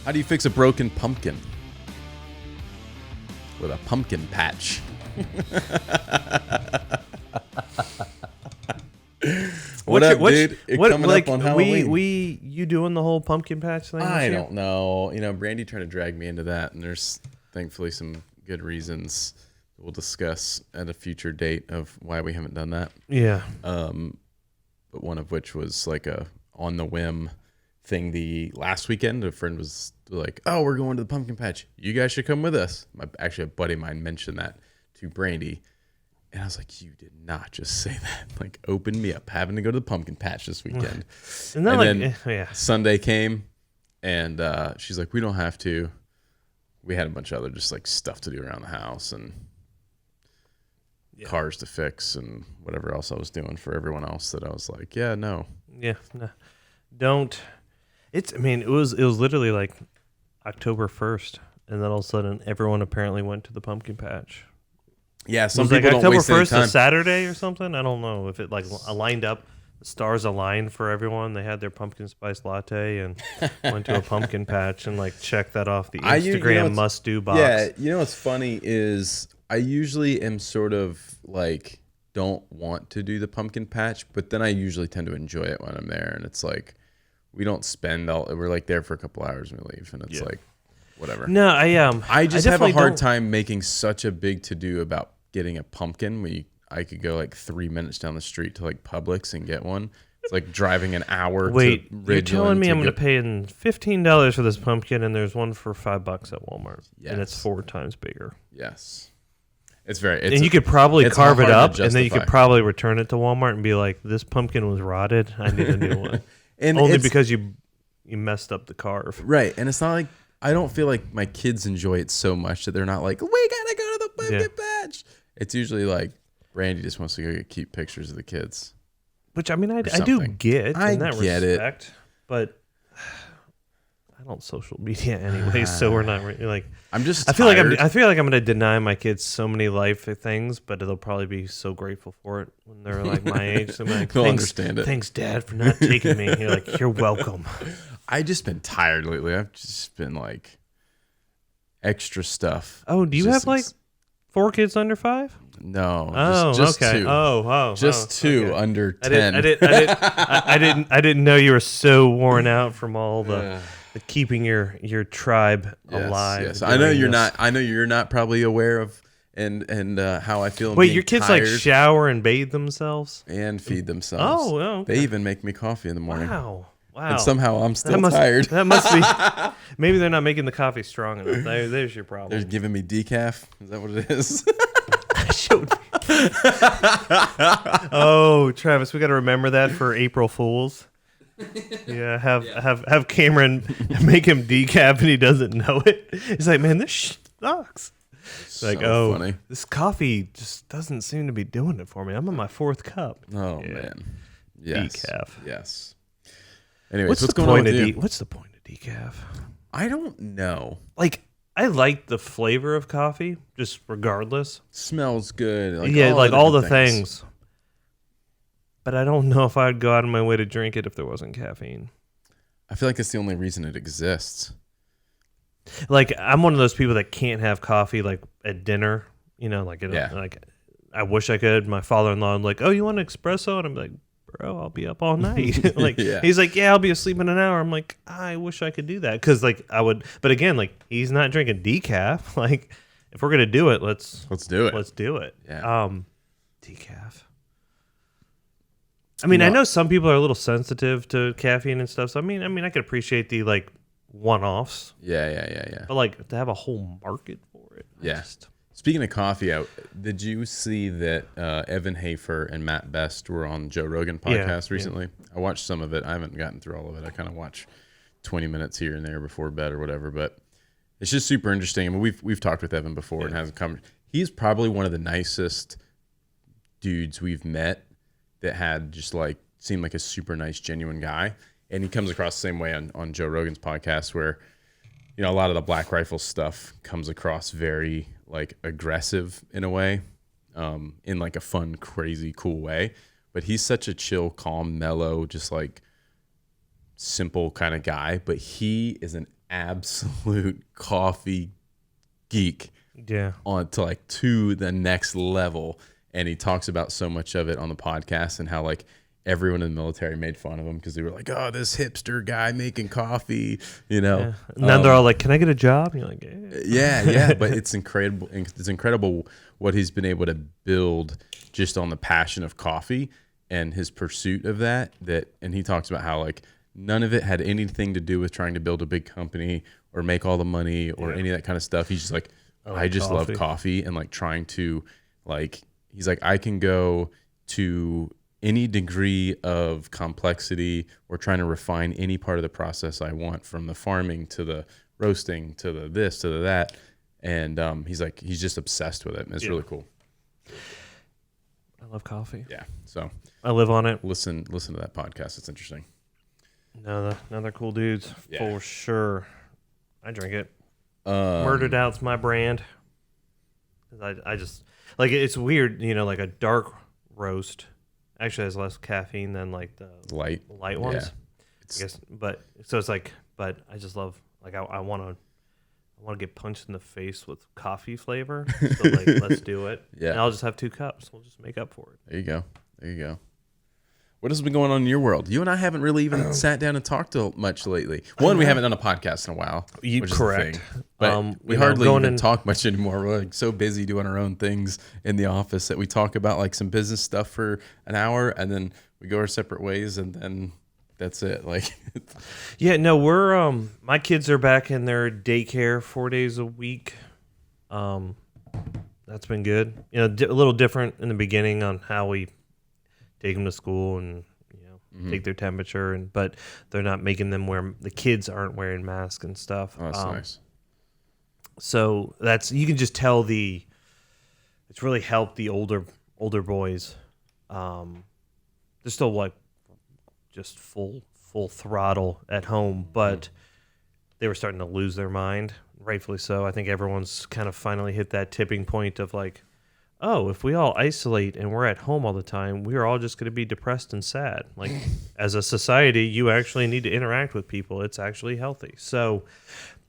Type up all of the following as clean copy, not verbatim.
How do you fix a broken pumpkin? With a pumpkin patch. What up, dude? Coming up on Halloween. You doing the whole pumpkin patch thing? I don't know. You know, Brandy tried to drag me into that, and there's thankfully some good reasons we'll discuss at a future date of why we haven't done that. Yeah. But one of which was like a on the whim thing. The last weekend, a friend was like, "Oh, we're going to the pumpkin patch. You guys should come with us." Actually, a buddy of mine mentioned that to Brandy. And I was like, you did not just say that. Like, open me up having to go to the pumpkin patch this weekend. And then Sunday came, and she's like, we don't have to. We had a bunch of other just like stuff to do around the house and cars to fix and whatever else I was doing for everyone else that I was like, yeah, no. Yeah, no. Don't. It was literally like October 1st, and then all of a sudden everyone apparently went to the pumpkin patch. Yeah, some people like don't waste any time. October 1st, a Saturday or something. I don't know if it like aligned up. The stars aligned for everyone. They had their pumpkin spice latte and went to a pumpkin patch and like checked that off the Instagram must-do box. Yeah, you know what's funny is I usually am sort of like don't want to do the pumpkin patch, but then I usually tend to enjoy it when I'm there. And it's like we don't spend we're like there for a couple hours and we leave, and it's like whatever. No, I just have a hard time making such a big to do about getting a pumpkin. I could go like 3 minutes down the street to like Publix and get one. It's like driving an hour. Wait, to you're telling me I'm going to pay $15 for this pumpkin, and there's one for $5 at Walmart, and it's 4 times bigger. Yes, and you could probably carve it up, and then you could probably return it to Walmart and be like, "This pumpkin was rotted. I need a new one." And only because you messed up the carve, right? And it's not like. I don't feel like my kids enjoy it so much that they're not like, we gotta go to the pumpkin patch. It's usually like Brandy just wants to go get cute pictures of the kids. Which I do get in that respect, but I don't social media anyway, so we're not really like. I feel like I'm gonna deny my kids so many life things, but they'll probably be so grateful for it when they're like my age. So like, they'll understand it. Thanks, Dad, for not taking me. You're like, you're welcome. I've just been tired lately. I've just been like extra stuff. Oh, do you have like 4 kids under 5? No. Just okay. 2. Just 2 okay. under 10. I didn't know you were so worn out from all the keeping your tribe alive. Yes. I know you're not. I know you're not probably aware of and how I feel. Wait, your kids like shower and bathe themselves and feed themselves. Oh, okay. They even make me coffee in the morning. Wow. And somehow I'm still tired. That must be. Maybe they're not making the coffee strong enough. There's your problem. They're giving me decaf. Is that what it is? Oh, Travis, we got to remember that for April Fools. Yeah, have Cameron make him decaf and he doesn't know it. He's like, man, this sucks. Like, funny. This coffee just doesn't seem to be doing it for me. I'm on my 4th cup. Oh man, yes, decaf. Yes. Anyways, what's the point of decaf? I don't know. Like, I like the flavor of coffee, just regardless. Smells good. All the things. But I don't know if I'd go out of my way to drink it if there wasn't caffeine. I feel like that's the only reason it exists. Like, I'm one of those people that can't have coffee like at dinner. You know, like I wish I could. My father-in-law, I'm like, oh, you want an espresso? And I'm like, bro, I'll be up all night. Like, he's like, yeah, I'll be asleep in an hour. I'm like, I wish I could do that. Cause like I would, but again, like he's not drinking decaf. Like if we're going to do it, let's do it. Let's do it. Yeah. Decaf. I mean, I know some people are a little sensitive to caffeine and stuff. So I mean, I could appreciate the like one-offs. Yeah. But like to have a whole market for it. Speaking of coffee, did you see that Evan Hafer and Matt Best were on Joe Rogan podcast recently? Yeah. I watched some of it. I haven't gotten through all of it. I kind of watch 20 minutes here and there before bed or whatever. But it's just super interesting. I mean, we've talked with Evan before and hasn't come. He's probably one of the nicest dudes we've met that had just like seemed like a super nice, genuine guy. And he comes across the same way on Joe Rogan's podcast where, you know, a lot of the Black Rifle stuff comes across very like aggressive in a way, in like a fun, crazy, cool way. But he's such a chill, calm, mellow, just like simple kind of guy. But he is an absolute coffee geek. Yeah. On to like to the next level, and he talks about so much of it on the podcast and how like everyone in the military made fun of him because they were like, oh, this hipster guy making coffee, you know. Yeah. And then they're all like, can I get a job? And you're like, yeah, but it's incredible what he's been able to build just on the passion of coffee and his pursuit of that, and he talks about how like none of it had anything to do with trying to build a big company or make all the money or any of that kind of stuff. He's just like, I just love coffee, and like trying to like, he's like, I can go to any degree of complexity or trying to refine any part of the process I want, from the farming to the roasting to the this to the that. And he's like, he's just obsessed with it. And it's really cool. I love coffee. Yeah. So I live on it. Listen to that podcast. It's interesting. No, they're cool dudes for sure. I drink it. Murdered Out's my brand. I just like it's weird, you know, like a dark roast actually has less caffeine than like the light ones. I guess, but so it's like, but I just love like I want to get punched in the face with coffee flavor. So like, let's do it. Yeah, and I'll just have 2 cups. We'll just make up for it. There you go. What has been going on in your world? You and I haven't really even sat down and talked much lately. One, we haven't done a podcast in a while. Which correct. Is the thing. But we hardly even talk much anymore. We're like so busy doing our own things in the office that we talk about like some business stuff for an hour, and then we go our separate ways, and then that's it. Like, yeah, no, we're my kids are back in their daycare 4 days a week. That's been good. You know, a little different in the beginning on how we take them to school and take their temperature, but they're not making them the kids aren't wearing masks and stuff. Oh, that's nice. So you can just tell it's really helped the older boys. They're still like just full throttle at home, but they were starting to lose their mind, rightfully so. I think everyone's kind of finally hit that tipping point of like, oh, if we all isolate and we're at home all the time, we're all just going to be depressed and sad. Like, as a society, you actually need to interact with people. It's actually healthy. So,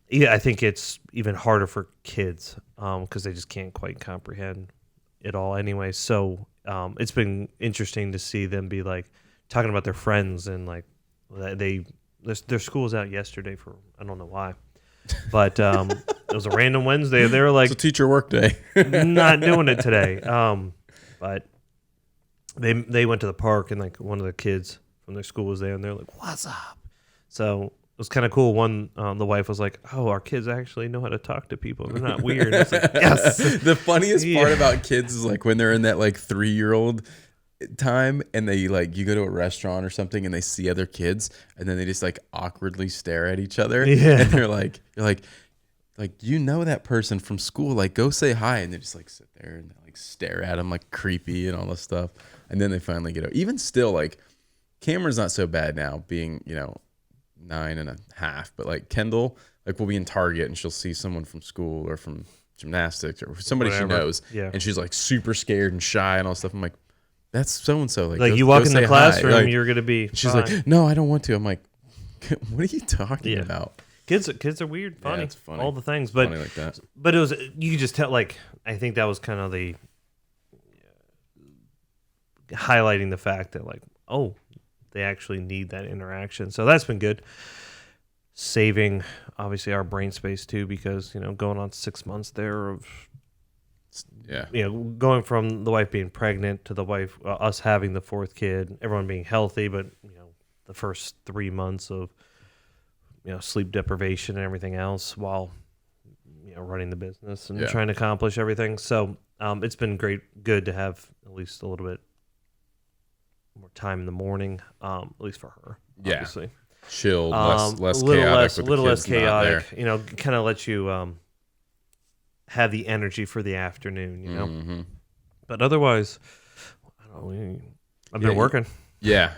yeah, I think it's even harder for kids because they just can't quite comprehend it all anyway. So, it's been interesting to see them be like talking about their friends and like their school was out yesterday for I don't know why. But it was a random Wednesday. They were like, it's a teacher work day. Not doing it today. But they went to the park, and like one of the kids from their school was there, and they're like, "What's up?" So it was kind of cool. One, the wife was like, "Oh, our kids actually know how to talk to people. They're not weird." It's like, yes. The funniest part about kids is like when they're in that like 3-year-old time, and they like you go to a restaurant or something, and they see other kids, and then they just like awkwardly stare at each other. Yeah, and you're like you know that person from school, like go say hi, and they just like sit there and like stare at them like creepy and all this stuff, and then they finally get out. Even still, like Cameron's not so bad now, being 9.5, but like Kendall, like we'll be in Target and she'll see someone from school or from gymnastics or somebody she knows, and she's like super scared and shy and all stuff. I'm like, that's so and so. Like you walk in the classroom, like, you're gonna be. She's like, no, I don't want to. I'm like, what are you talking about? Kids are weird, funny, it's funny. All the things, but funny like that. But it was you could just tell. Like I think that was kind of the highlighting the fact that like, oh, they actually need that interaction. So that's been good. Saving obviously our brain space too, because going on 6 months there of. Going from the wife being pregnant to the wife, us having the 4th kid, everyone being healthy, but the first 3 months of sleep deprivation and everything else while running the business and trying to accomplish everything. So it's been good to have at least a little bit more time in the morning, at least for her. Obviously. Chilled, less chaotic. A little less chaotic. Kind of let you. Have the energy for the afternoon, Mm-hmm. But otherwise, I don't know. I've been working. Yeah.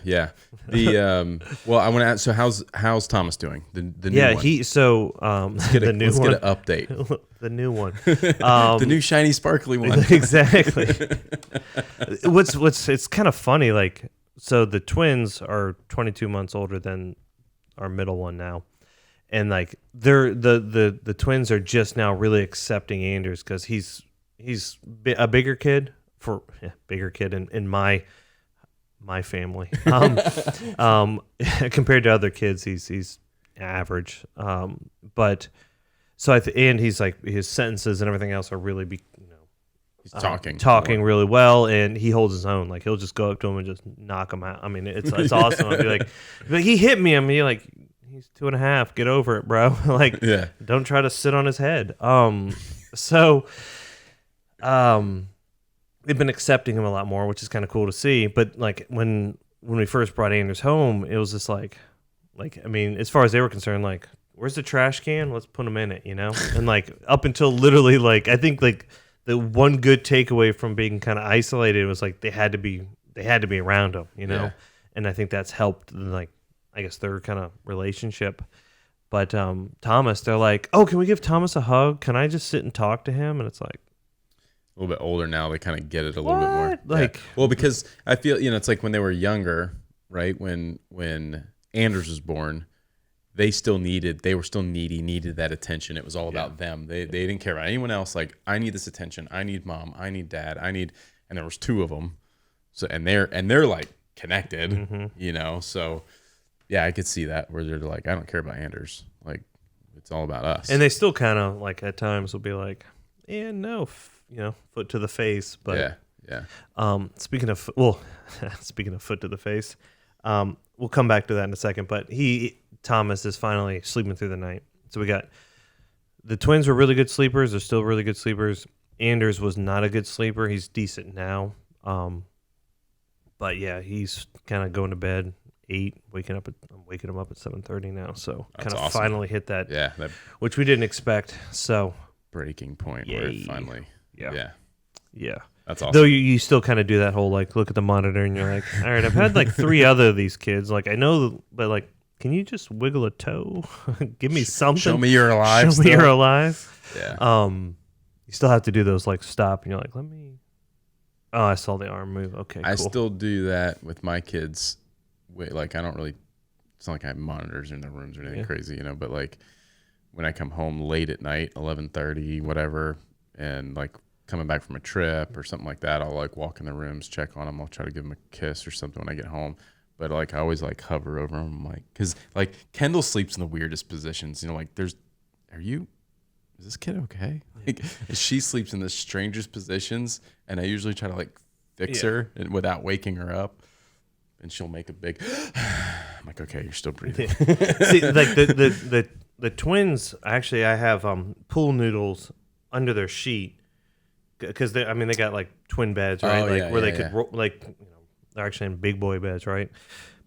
The well, I want to ask. So how's Thomas doing? The new one. Let's get an update. The new one. The new shiny sparkly one. Exactly. It's kind of funny. Like, so the twins are 22 months older than our middle one now, and like they're the twins are just now really accepting Anders because he's a bigger kid in my family. Compared to other kids, he's average. But so and he's like his sentences and everything else are really He's talking really well, and he holds his own. Like he'll just go up to him and just knock him out. I mean, it's awesome. I'll be like, he hit me. I'm like, he's 2.5. Get over it, bro. Like, don't try to sit on his head. They've been accepting him a lot more, which is kind of cool to see. But like when we first brought Anders home, it was just like I mean, as far as they were concerned, like, where's the trash can? Let's put him in it, And like up until literally like I think like the one good takeaway from being kind of isolated was like they had to be around him, Yeah. And I think that's helped like I guess their kind of relationship. But Thomas, they're like, oh, can we give Thomas a hug? Can I just sit and talk to him? And it's like a little bit older now, they kind of get it a little bit more. Like, well, because I feel it's like when they were younger, right? When Anders was born, they were still needy, needed that attention. It was all about them. They didn't care about anyone else. Like, I need this attention. I need mom. I need dad. and there was 2 of them. So and they're like connected, So yeah, I could see that where they're like, I don't care about Anders. Like, it's all about us. And they still kind of like at times will be like, no, foot to the face. But yeah. Speaking of foot to the face, we'll come back to that in a second. But Thomas is finally sleeping through the night. So we got the twins were really good sleepers. They're still really good sleepers. Anders was not a good sleeper. He's decent now. But yeah, he's kind of going to bed 8, I'm waking him up at 7:30 now. So kind of awesome. finally hit that, that which we didn't expect. So breaking point where it finally, yeah. That's awesome. Though you still kind of do that whole like look at the monitor and you're like, all right, I've had like 3 other of these kids. Like I know, but like, can you just wiggle a toe? Give me something. Show me you're alive. Show me you're alive. Yeah. You still have to do those like stop and you're like, let me. Oh, I saw the arm move. Okay, cool. I still do that with my kids. Like I don't really. It's not like I have monitors in their rooms or anything crazy, But like when I come home late at night, 11:30, whatever, and like coming back from a trip or something like that, I'll like walk in the rooms, check on them. I'll try to give them a kiss or something when I get home. But like I always like hover over them, like because like Kendall sleeps in the weirdest positions. Like is this kid okay? Like she sleeps in the strangest positions, and I usually try to like fix her without waking her up, and she'll make a big. I'm like, okay, you're still breathing. See, like the twins. Actually, I have pool noodles under their sheet because they got like twin beds, right? They could they're actually in big boy beds, right?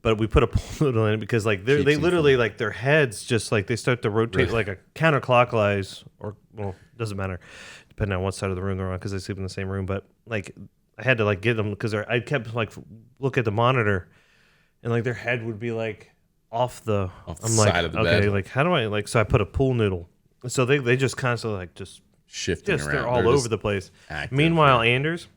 But we put a pool noodle in it because like they literally like their heads just like they start to rotate like a counterclockwise or doesn't matter depending on what side of the room they're on because they sleep in the same room. But like I had to like get them because I kept like look at the monitor and like their head would be like off the side of the bed. Like how do I like so I put a pool noodle so they just constantly like just shifting around. They're all over the place. Active, Meanwhile, Anders,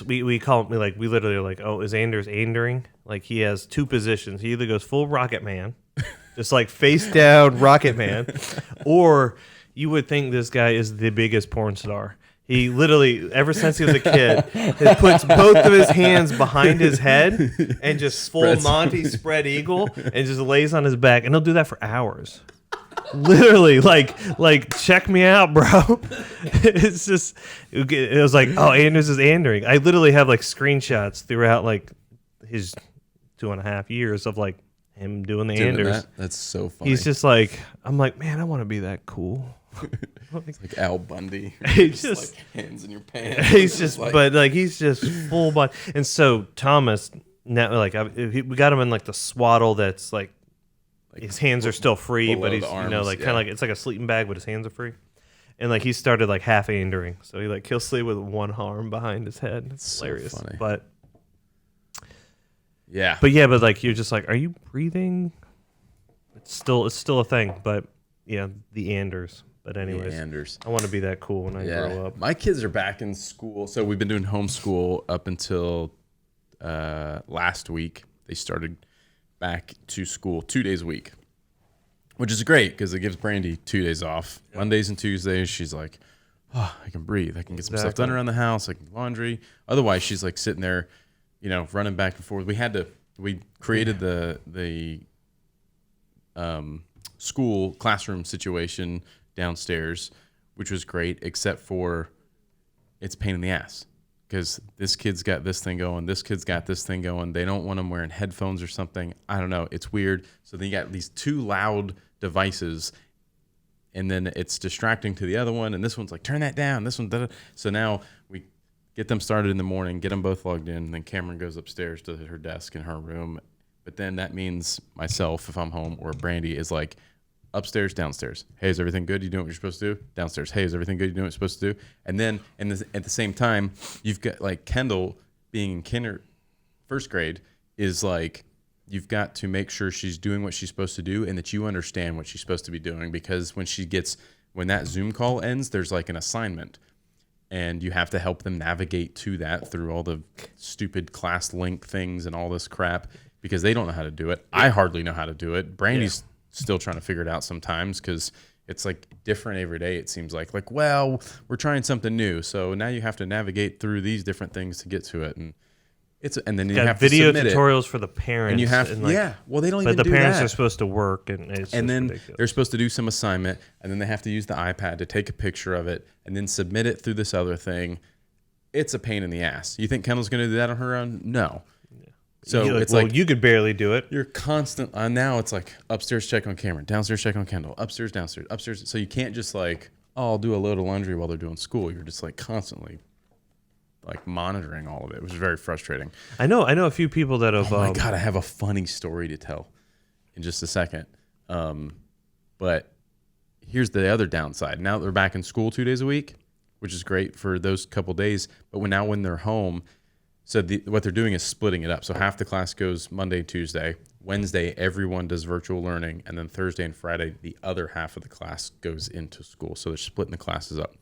we call him like we literally are like, oh, is Anders Andering? Like he has 2 positions. He either goes full Rocket Man, just like face down Rocket Man, or you would think this guy is the biggest porn star. He literally, ever since he was a kid, he puts both of his hands behind his head and just full Monty spread eagle and just lays on his back, and he'll do that for hours. Literally, like check me out, bro. It's just, it was like, oh, Anders is Andering. I literally have like screenshots throughout like his 2.5 years of like him doing the Anders. That's so funny. He's just like, I'm like, man, I want to be that cool. It's like Al Bundy. He's just like hands in your pants. He's just, but like he's just full body. And so Thomas, now like we got him in like the swaddle that's like his hands are still free, but he's kind of like it's like a sleeping bag, but his hands are free. And like he started like half Andering, so he'll sleep with one arm behind his head. It's hilarious, so funny. But like you're just like, are you breathing? It's still a thing, but yeah, the Anders. But anyways, Anders. I want to be that cool when I grow up. My kids are back in school, so we've been doing homeschool up until last week. They started back to school 2 days a week, which is great because it gives Brandy 2 days off. Yep. Mondays and Tuesdays, she's like, oh, I can breathe. I can get some stuff done around the house. I can do laundry. Otherwise, she's like sitting there, running back and forth. We created the school classroom situation downstairs, which was great, except for it's a pain in the ass because this kid's got this thing going. This kid's got this thing going. They don't want them wearing headphones or something. I don't know. It's weird. So then you got these 2 loud devices, and then it's distracting to the other one. And this one's like, turn that down. This one, da-da. So now we get them started in the morning, get them both logged in, and then Cameron goes upstairs to her desk in her room. But then that means myself, if I'm home, or Brandy is like, upstairs, downstairs. Hey, is everything good? You doing what you're supposed to do? Downstairs. Hey, is everything good? You doing what you're supposed to do? And then at the same time, you've got like Kendall being in first grade is like, you've got to make sure she's doing what she's supposed to do and that you understand what she's supposed to be doing, because when that Zoom call ends, there's like an assignment and you have to help them navigate to that through all the stupid class link things and all this crap because they don't know how to do it. I hardly know how to do it. Brandy's still trying to figure it out sometimes because it's like different every day. It seems like, well, we're trying something new. So now you have to navigate through these different things to get to it. And then you have video to tutorials for the parents. And you have, well, they don't even do that. But the parents are supposed to work and then ridiculous. They're supposed to do some assignment and then they have to use the iPad to take a picture of it and then submit it through this other thing. It's a pain in the ass. You think Kendall's going to do that on her own? No. So you could barely do it. You're constant. Now it's like upstairs check on Cameron, downstairs check on Kendall, upstairs, downstairs, upstairs. So you can't just like, I'll do a load of laundry while they're doing school. You're just like constantly like monitoring all of it, which is very frustrating. I know a few people that have. Oh my God, I have a funny story to tell in just a second. But here's the other downside. Now they're back in school 2 days a week, which is great for those couple days. But when they're home. So what they're doing is splitting it up. So half the class goes Monday, Tuesday. Wednesday, everyone does virtual learning. And then Thursday and Friday, the other half of the class goes into school. So they're splitting the classes up.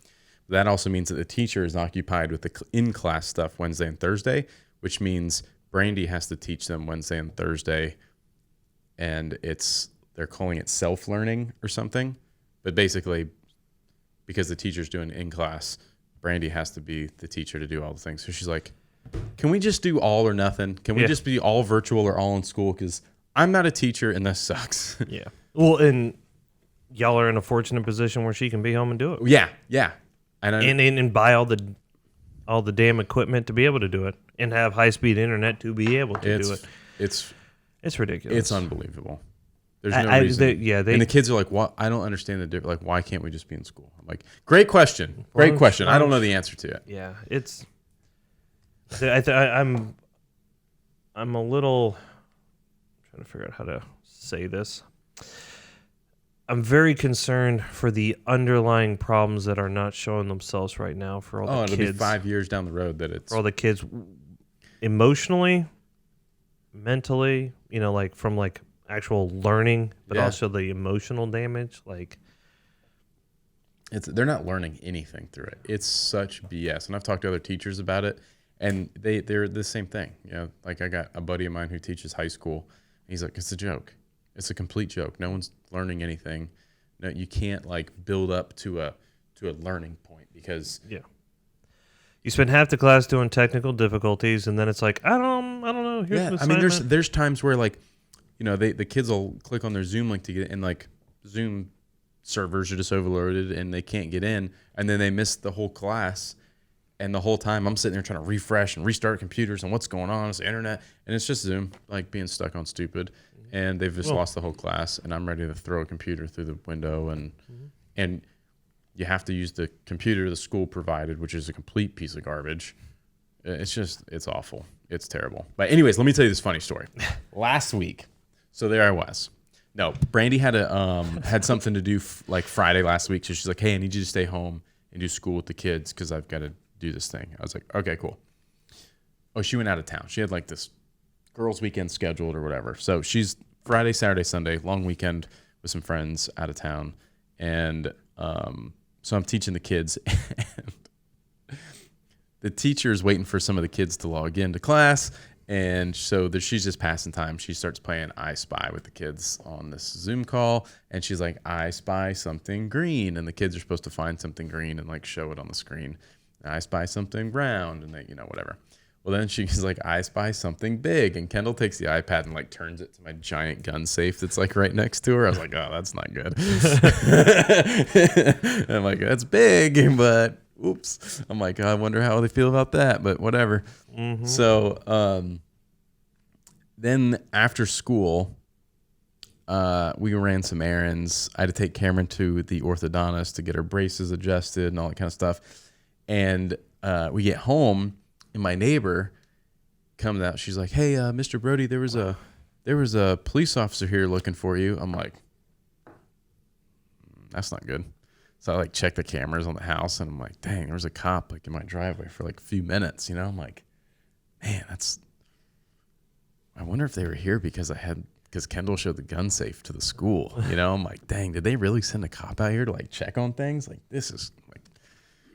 That also means that the teacher is occupied with the in-class stuff Wednesday and Thursday, which means Brandy has to teach them Wednesday and Thursday. And they're calling it self-learning or something. But basically, because the teacher's doing in-class, Brandy has to be the teacher to do all the things. So she's like, can we just do all or nothing? Can we just be all virtual or all in school? Because I'm not a teacher and this sucks. Yeah. Well, and y'all are in a fortunate position where she can be home and do it. Yeah. Yeah. And buy all the damn equipment to be able to do it and have high-speed internet to be able to do it. It's ridiculous. It's unbelievable. There's no reason. And the kids are like, "What? I don't understand the difference. Like, why can't we just be in school?" I'm like, "Great question. Great question. I don't know the answer to it." Yeah, it's. I'm a little trying to figure out how to say this. I'm very concerned for the underlying problems that are not showing themselves right now for all the kids. It'll be 5 years down the road that it's... For all the kids emotionally, mentally, like from like actual learning, but also the emotional damage. Like, they're not learning anything through it. It's such BS. And I've talked to other teachers about it. And they're the same thing. Like I got a buddy of mine who teaches high school. He's like, it's a joke. It's a complete joke. No one's learning anything. No, you can't like build up to a learning point because you spend half the class doing technical difficulties, and then it's like I don't know. Here's an assignment. There's times where like the kids will click on their Zoom link to get in, and like Zoom servers are just overloaded and they can't get in, and then they miss the whole class. And the whole time I'm sitting there trying to refresh and restart computers and what's going on? It's the internet. And it's just Zoom, like being stuck on stupid. And they've just lost the whole class. And I'm ready to throw a computer through the window. And you have to use the computer the school provided, which is a complete piece of garbage. It's awful. It's terrible. But anyways, let me tell you this funny story. Last week, so there I was. No, Brandy had something to do like Friday last week. So she's like, hey, I need you to stay home and do school with the kids because I've got to do this thing. I was like, okay, cool. Oh, she went out of town. She had like this girls' weekend scheduled or whatever. So she's Friday, Saturday, Sunday, long weekend with some friends out of town. And so I'm teaching the kids. And the teacher is waiting for some of the kids to log into class. And so she's just passing time. She starts playing I Spy with the kids on this Zoom call. And she's like, I spy something green. And the kids are supposed to find something green and like show it on the screen. And I spy something round and they, whatever. Well, then she's like, I spy something big. And Kendall takes the iPad and like turns it to my giant gun safe that's like right next to her. I was like, oh, that's not good. And I'm like, that's big, but oops. I'm like, I wonder how they feel about that, but whatever. Mm-hmm. So then after school, we ran some errands. I had to take Cameron to the orthodontist to get her braces adjusted and all that kind of stuff. And we get home, and my neighbor comes out. She's like, "Hey, Mr. Brody, there was a police officer here looking for you." I'm like, "That's not good." So I like check the cameras on the house, and I'm like, "Dang, there was a cop like in my driveway for like a few minutes." I'm like, "Man, that's." I wonder if they were here because Kendall showed the gun safe to the school. I'm like, "Dang, did they really send a cop out here to like check on things? Like this is like,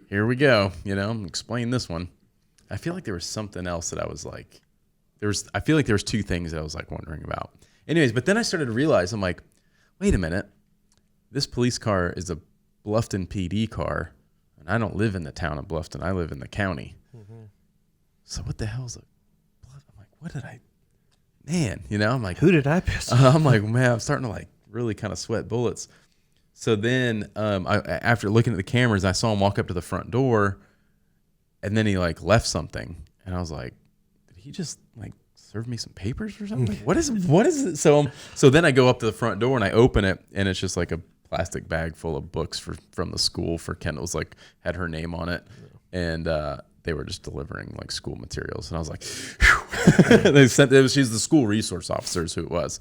here we go." Explain this one. I feel like there was something else that I was like, I feel like there was two things that I was like wondering about. Anyways, but then I started to realize, I'm like, wait a minute. This police car is a Bluffton PD car, and I don't live in the town of Bluffton. I live in the county. Mm-hmm. So what the hell's a Bluffton? I'm like, what did I, man, I'm like, who did I piss off? I'm like, man, I'm starting to like really kind of sweat bullets. So then after looking at the cameras, I saw him walk up to the front door. And then he like left something, and I was like, "Did he just like serve me some papers or something? What is it?" So then I go up to the front door and I open it, and it's just like a plastic bag full of books from the school for Kendall's, like had her name on it, and they were just delivering like school materials, and I was like, she's the school resource officer is who it was,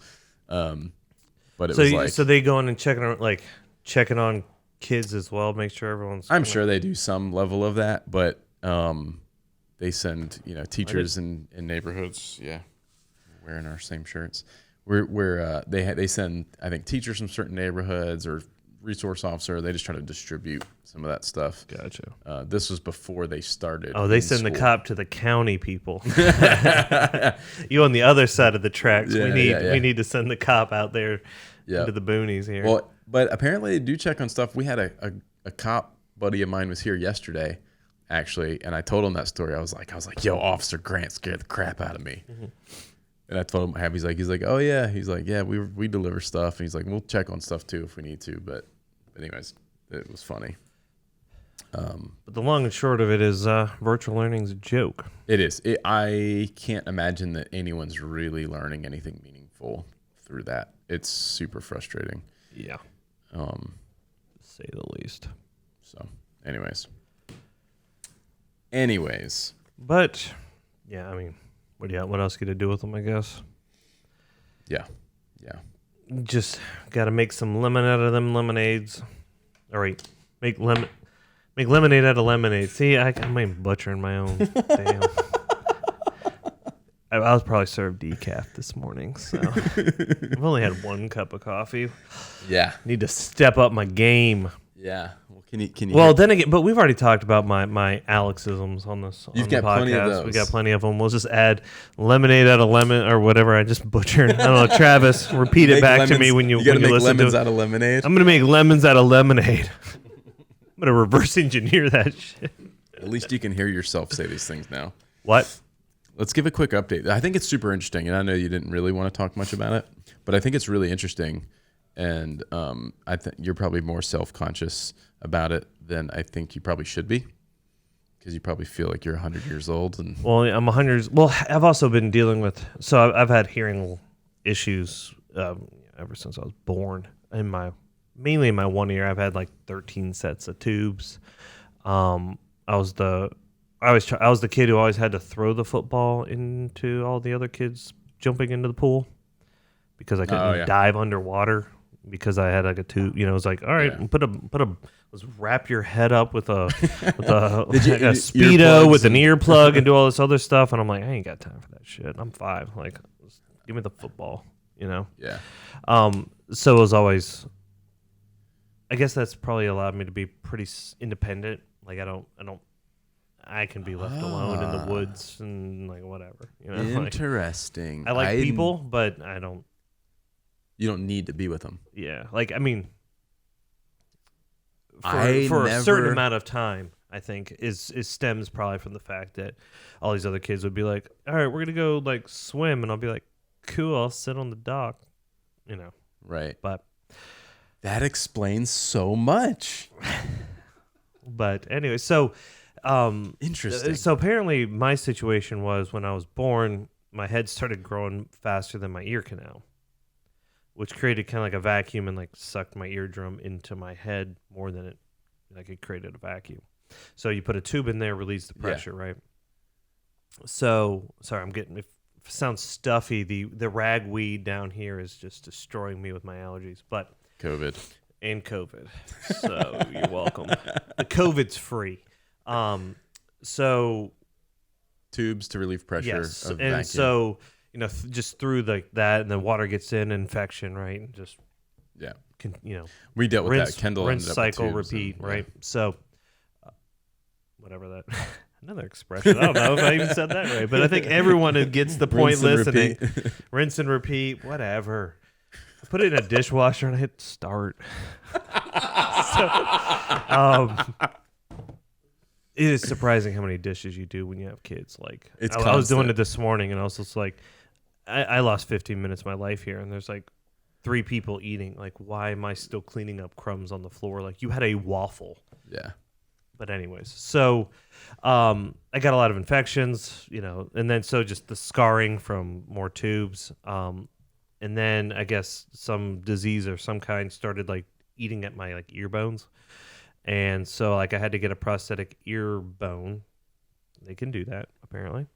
but it was like, so they go in and checking on kids as well, make sure everyone's. I'm sure they do some level of that, but. They send teachers in neighborhoods, wearing our same shirts. They send, I think, teachers from certain neighborhoods or resource officer. They just try to distribute some of that stuff. Gotcha. This was before they started. Oh, they send the cop to the county people. You on the other side of the tracks. We need to send the cop out there into the boonies here. Well, but apparently they do check on stuff. We had a cop buddy of mine was here yesterday. Actually, and I told him that story. I was like, "Yo, Officer Grant scared the crap out of me." Mm-hmm. And I told him, he's like, "Oh yeah," he's like, "Yeah, we deliver stuff." And he's like, "We'll check on stuff too if we need to." But anyways, it was funny. But the long and short of it is, virtual learning's a joke. It is. I can't imagine that anyone's really learning anything meaningful through that. It's super frustrating. Yeah. To say the least. So, anyways. But yeah, I mean, what else could I do with them, I guess? Yeah. Just gotta make some lemon out of them lemonades. All right, make lemonade out of lemonade. See, I'm butchering my own. Damn. I was probably served decaf this morning, so I've only had one cup of coffee. Yeah, need to step up my game. Yeah. Well, can you? Well, then again, but we've already talked about my Alexisms on this. You've got plenty of those. We got plenty of them. We'll just add lemonade out of lemon or whatever. I just butchered. I don't know, Travis. Repeat it back to me when you gotta make listen lemons out of lemonade. I'm gonna make lemons out of lemonade. I'm gonna reverse engineer that shit. At least you can hear yourself say these things now. What? Let's give a quick update. I think it's super interesting, and I know you didn't really want to talk much about it, but I think it's really interesting. And I think you're probably more self-conscious about it than I think you probably should be, because you probably feel like you're 100 years old. And well, I'm 100. Well, I've also been dealing with. So I've had hearing issues ever since I was born. Mainly in my 1 year, I've had like 13 sets of tubes. I was the kid who always had to throw the football into all the other kids jumping into the pool because I couldn't dive underwater. Because I had like a tube, it was like, all right, let's wrap your head up with a a Speedo with an earplug and do all this other stuff. And I'm like, I ain't got time for that shit. I'm 5. Like, give me the football, Yeah. So it was always, I guess that's probably allowed me to be pretty independent. Like I don't I can be left alone in the woods and like whatever. Interesting. I like people, but I don't. You don't need to be with them. Yeah, like I mean, for a certain amount of time, I think is stems probably from the fact that all these other kids would be like, all right, we're gonna go like swim, and I'll be like, cool, I'll sit on the dock, Right. But that explains so much. But anyway, so interesting. So apparently, my situation was when I was born, my head started growing faster than my ear canal, which created kind of like a vacuum and like sucked my eardrum into my head more than it created a vacuum. So you put a tube in there, release the pressure, right? So sorry, I'm getting. If it sounds stuffy, the ragweed down here is just destroying me with my allergies, but COVID. So you're welcome. The COVID's free. So tubes to relieve pressure. Yes, of and vacuum. so just through that, and the water gets in, infection, right? And just we dealt with rinse, that. Kendall rinse, ended up cycle, with tubes repeat, and, right? So whatever that. Another expression. I don't know if I even said that right, but I think everyone gets the point listening. Rinse and repeat, whatever. I put it in a dishwasher and I hit start. It is surprising how many dishes you do when you have kids. Like I was doing it this morning, and I was just like, I lost 15 minutes of my life here, and there's like 3 people eating. Like, why am I still cleaning up crumbs on the floor? Like, you had a waffle. Yeah. But anyways, so I got a lot of infections, and then so just the scarring from more tubes. And then I guess some disease or some kind started like eating at my like ear bones. And so like I had to get a prosthetic ear bone. They can do that apparently.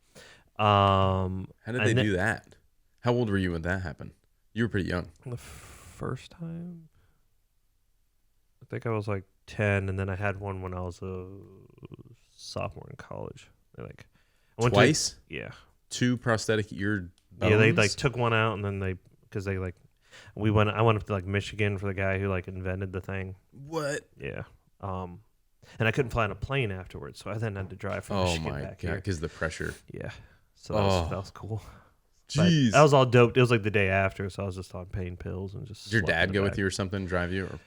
How did they do that? How old were you when that happened? You were pretty young. The first time, I think I was like 10, and then I had one when I was a sophomore in college. I went twice? Yeah. 2 prosthetic ear bones? Yeah, they like took one out, and then I went up to like Michigan for the guy who like invented the thing. What? Yeah. And I couldn't fly on a plane afterwards, so I then had to drive from Michigan back here. because the pressure. Yeah. So that was cool. Jeez. But I was all doped. It was like the day after, so I was just on pain pills and just. Did your dad go with you or something, drive you? Or?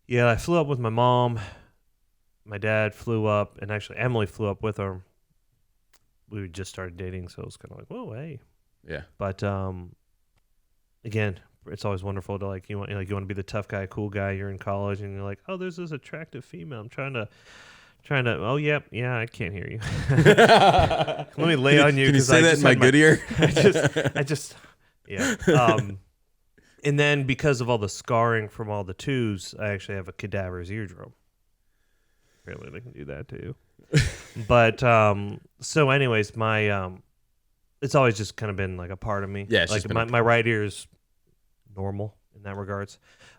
Yeah, I flew up with my mom. My dad flew up, and actually Emily flew up with her. We just started dating, so it was kind of like, whoa, hey. Yeah. But again, it's always wonderful to you want to be the tough guy, cool guy. You're in college, and you're like, oh, there's this attractive female. I'm trying to. Oh, yeah, I can't hear you. Let me lay on you. Can you say that in my good ear? I just, yeah. And then because of all the scarring from all the tubes, I actually have a cadaver's eardrum. Apparently, they can do that too. But so, anyways, my it's always just kind of been like a part of me. Yeah, like my right ear is normal in that regards.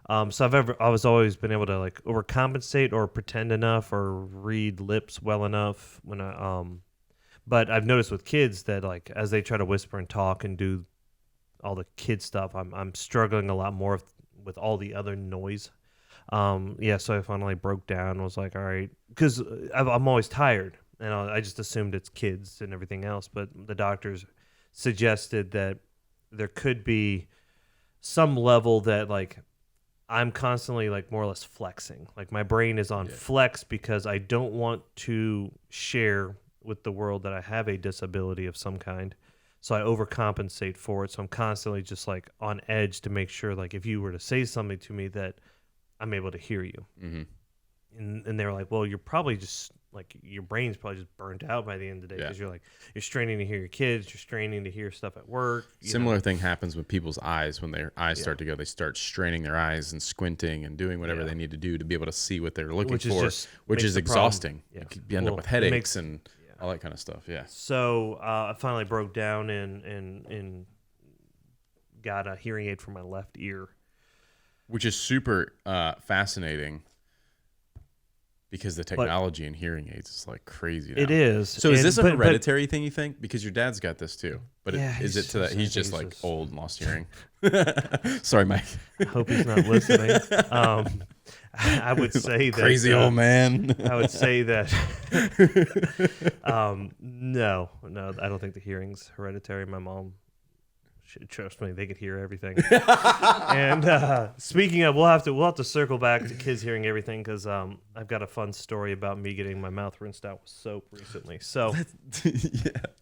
So I was always been able to like overcompensate or pretend enough or read lips well enough when but I've noticed with kids that like as they try to whisper and talk and do all the kid stuff, I'm struggling a lot more with all the other noise. So I finally broke down and was like, all right, because I'm always tired, and I just assumed it's kids and everything else, but the doctors suggested that there could be some level that like I'm constantly like more or less flexing. Like my brain is on flex because I don't want to share with the world that I have a disability of some kind. So I overcompensate for it. So I'm constantly just like on edge to make sure like if you were to say something to me that I'm able to hear you. Mm-hmm. And they were like, well, you're probably just like your brain's probably just burnt out by the end of the day because you're straining to hear your kids, you're straining to hear stuff at work. Similar thing happens with people's eyes when their eyes start to go. They start straining their eyes and squinting and doing whatever they need to do to be able to see what they're looking for, which is exhausting. You end up with headaches and all that kind of stuff. Yeah. So I finally broke down and got a hearing aid for my left ear, which is super fascinating. Because the technology in hearing aids is like crazy now. It is. So is this a hereditary thing, you think? Because your dad's got this too. But is it to that he's just like old and lost hearing? Sorry, Mike. I hope he's not listening. I would say that crazy old man. I would say that no, I don't think the hearing's hereditary. My mom, trust me, they could hear everything. And speaking of, we'll have to circle back to kids hearing everything because I've got a fun story about me getting my mouth rinsed out with soap recently. So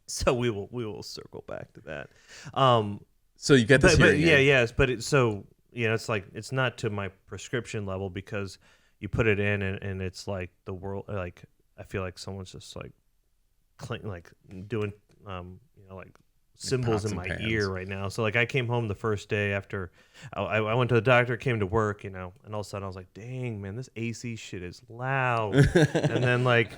so we will circle back to that. So you get this hearing aid. But it's like it's not to my prescription level because you put it in and it's like the world, like I feel like someone's just like doing like symbols in my ear right now. So like I came home the first day after I went to the doctor, came to work, and all of a sudden I was like, dang man, this AC shit is loud. And then like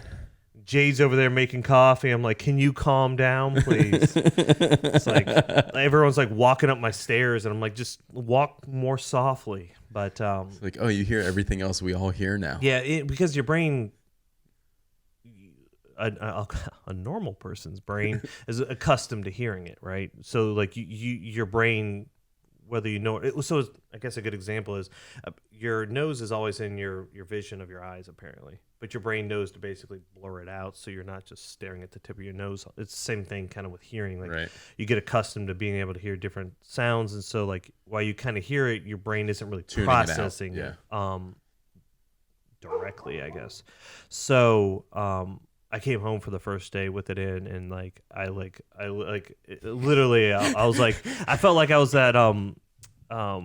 Jay's over there making coffee. I'm like, can you calm down, please? It's like everyone's like walking up my stairs, and I'm like, just walk more softly. But it's like, oh, you hear everything else we all hear now. Yeah, because your brain, a normal person's brain is accustomed to hearing it, right? So like your brain, whether you know it. So I guess a good example is your nose is always in your vision of your eyes, apparently. But your brain knows to basically blur it out, so you're not just staring at the tip of your nose. It's the same thing kind of with hearing. Like you get accustomed to being able to hear different sounds, and so like while you kind of hear it, your brain isn't really processing it directly, I guess. So I came home for the first day with it in, and like I literally I was like I felt like I was that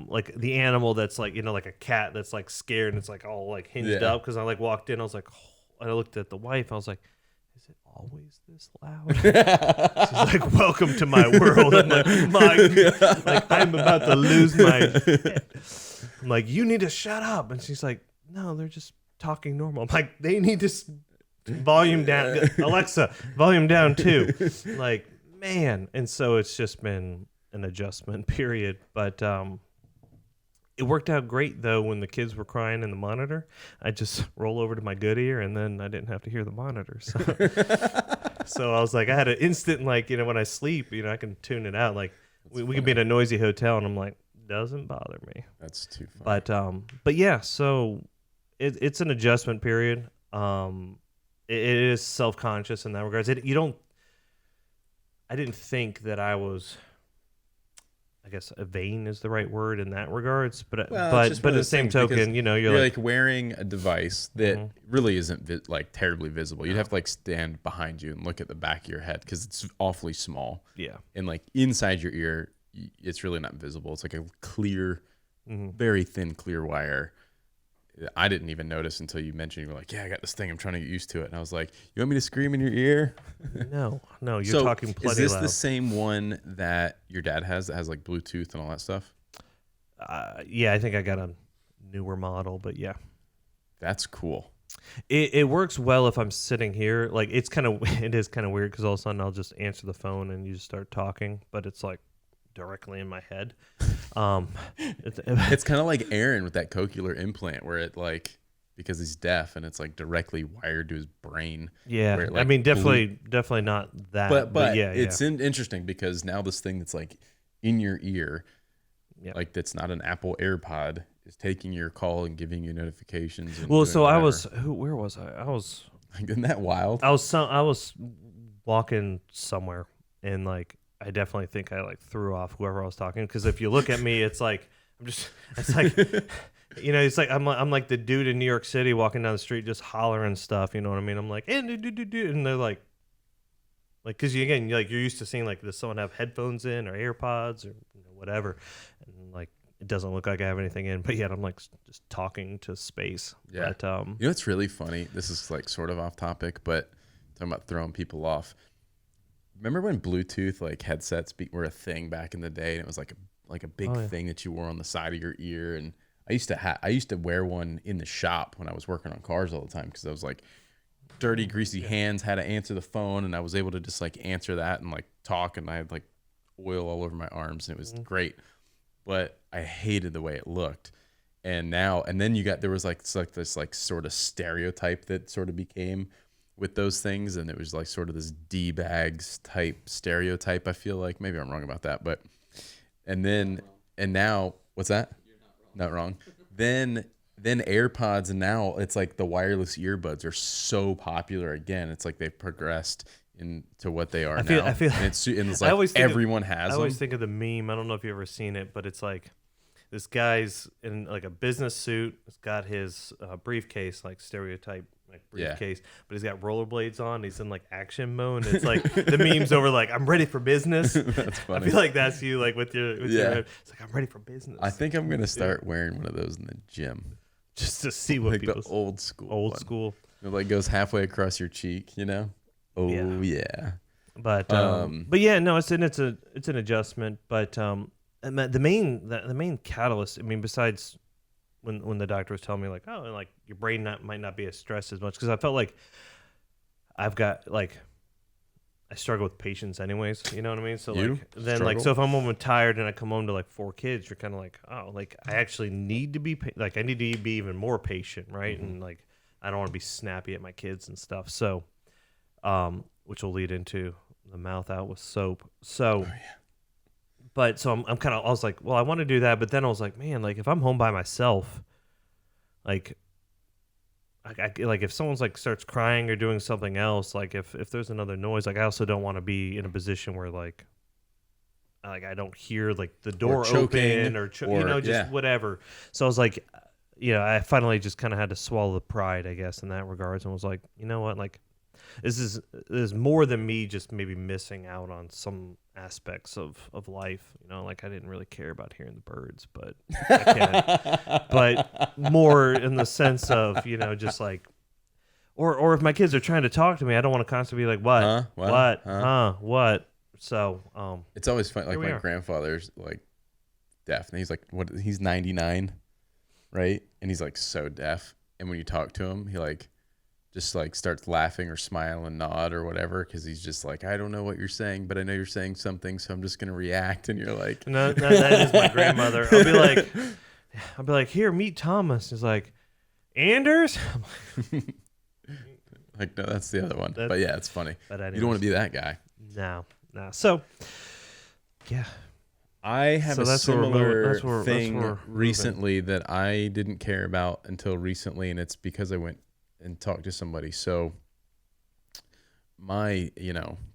like the animal that's like like a cat that's like scared and it's like all like hinged up because I like walked in, I was like, and I looked at the wife, I was like, is it always this loud? She's like, welcome to my world. I'm like, I'm about to lose my shit. I'm like, you need to shut up. And she's like, no, they're just talking normal. I'm like, they need to volume down. Alexa, volume down too. Like, man. And so it's just been an adjustment period, but it worked out great though. When the kids were crying in the monitor, I just roll over to my good ear, and then I didn't have to hear the monitor. So, so I was like, I had an instant like when I sleep, I can tune it out. Like we could be in a noisy hotel, and I'm like, doesn't bother me. That's too funny. But yeah, so it's an adjustment period. It is self-conscious in that regards. I didn't think that I was, I guess vain is the right word in that regards, but at the same token, you're like wearing a device that really isn't like terribly visible. You'd have to like stand behind you and look at the back of your head because it's awfully small. Yeah, and like inside your ear, it's really not visible. It's like a clear, very thin clear wire. I didn't even notice until you mentioned. You were like, "Yeah, I got this thing. I'm trying to get used to it." And I was like, "You want me to scream in your ear?" No, you're talking plenty loud. Is this the same one that your dad has that has like Bluetooth and all that stuff? Yeah, I think I got a newer model, but yeah, that's cool. It works well if I'm sitting here. Like it is kind of weird because all of a sudden I'll just answer the phone and you just start talking, but it's like directly in my head. It's kind of like Aaron with that cochlear implant where it like, because he's deaf and it's like directly wired to his brain. Yeah, it, like, I mean definitely not that. But yeah, it's interesting because now this thing that's like in your ear, like that's not an Apple AirPod, is taking your call and giving you notifications. And well, so whatever. Where was I? I was. Isn't that wild? I was walking somewhere and like. I definitely think I like threw off whoever I was talking because if you look at me, it's like it's like it's like I'm like the dude in New York City walking down the street just hollering stuff. You know what I mean? I'm like and they're like because you're used to seeing like does someone have headphones in or AirPods or whatever, and like it doesn't look like I have anything in, but yet I'm like just talking to space. Yeah. But, it's really funny. This is like sort of off topic, but talking about throwing people off. Remember when Bluetooth like headsets were a thing back in the day, and it was like a big thing that you wore on the side of your ear? And I used to wear one in the shop when I was working on cars all the time because I was like dirty, greasy hands, had to answer the phone, and I was able to just like answer that and like talk, and I had like oil all over my arms, and it was great. But I hated the way it looked. And then there was like this like sort of stereotype that sort of became with those things, and it was like sort of this D-bags type stereotype. I feel like maybe I'm wrong about that, but now what's that? You're not wrong. Then then AirPods, and now it's like the wireless earbuds are so popular again. It's like they've progressed into what they are now. I feel and it's like everyone has I always them. think of the meme. I don't know if you've ever seen it, but it's like this guy's in like a business suit. He's got his briefcase, like stereotype like briefcase, but he's got rollerblades on. He's in like action mode. And it's like the memes over like, I'm ready for business. That's funny. I feel like that's you, like with your it's like, I'm ready for business. I think I'm gonna start wearing one of those in the gym, just to see what like people the old school. It like goes halfway across your cheek, you know. Oh yeah. But yeah, no, it's an adjustment. But and the main catalyst, I mean, besides when the doctor was telling me like, oh, like your brain might not be as stressed as much, because I felt like I've got like I struggle with patience anyways, you know what I mean? So like then struggle? Like so if I'm home tired and I come home to like 4 kids, you're kind of like, oh, like I actually need to be like I need to be even more patient, right? Mm-hmm. And like I don't want to be snappy at my kids and stuff. So which will lead into the mouth out with soap. So but so I'm kind of, I was like, well, I want to do that, but then I was like, man, like if I'm home by myself, like I like if someone's like starts crying or doing something else, like if there's another noise, like I also don't want to be in a position where like I don't hear like the door open or you know, just whatever. So I was like, you know, I finally just kind of had to swallow the pride, I guess, in that regards, and was like, you know what, like this is more than me just maybe missing out on some aspects of life, you know, like I didn't really care about hearing the birds, but but more in the sense of, you know, just like or if my kids are trying to talk to me, I don't want to constantly be like, what. So it's always fun. Like my grandfather's like deaf, and he's like, what? He's 99, right? And he's like so deaf, and when you talk to him, he like just like starts laughing or smile and nod or whatever, because he's just like, I don't know what you're saying, but I know you're saying something, so I'm just gonna react. And you're like, no, that is my grandmother. I'll be like, here, meet Thomas. He's like, Anders. Like, no, that's the other one. But yeah, it's funny. But you don't want to be that guy. No. So yeah, I have a similar thing recently that I didn't care about until recently, and it's because I went and talk to somebody. So my,